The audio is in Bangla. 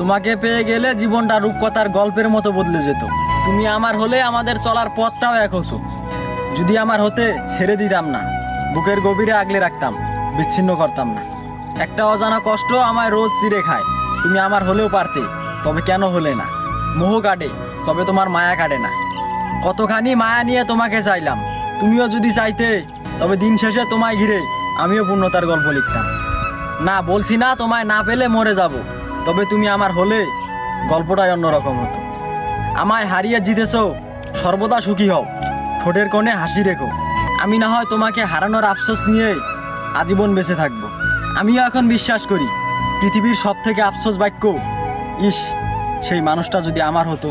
তোমাকে পেয়ে গেলে জীবনটা রূপকথার গল্পের মতো বদলে যেত। তুমি আমার হলে আমাদের চলার পথটাও এক হতো। যদি আমার হতে ছেড়ে দিতাম না, বুকের গভীরে আগলে রাখতাম, বিচ্ছিন্ন করতাম না। একটা অজানা কষ্ট আমায় রোজ চিড়ে খায়। তুমি আমার হলেও পারতে, তবে কেন হলে না? মোহ কাটে, তবে তোমার মায়া কাটে না। কতখানি মায়া নিয়ে তোমাকে চাইলাম, তুমিও যদি চাইতে, তবে দিন শেষে তোমায় ঘিরে আমিও পূর্ণতার গল্প লিখতাম। না, বলছি না তোমায় না পেলে মরে যাব, তবে তুমি আমার হলে গল্পটাই অন্যরকম হতো। আমায় হারিয়ে জিতেছো, সর্বদা সুখী হও, ঠোঁটের কোণে হাসি রেখো। আমি না হয় তোমাকে হারানোর আফসোস নিয়ে আজীবন বেঁচে থাকবো। আমিও এখন বিশ্বাস করি পৃথিবীর সব থেকে আফসোস বাক্য, ইস, সেই মানুষটা যদি আমার হতো।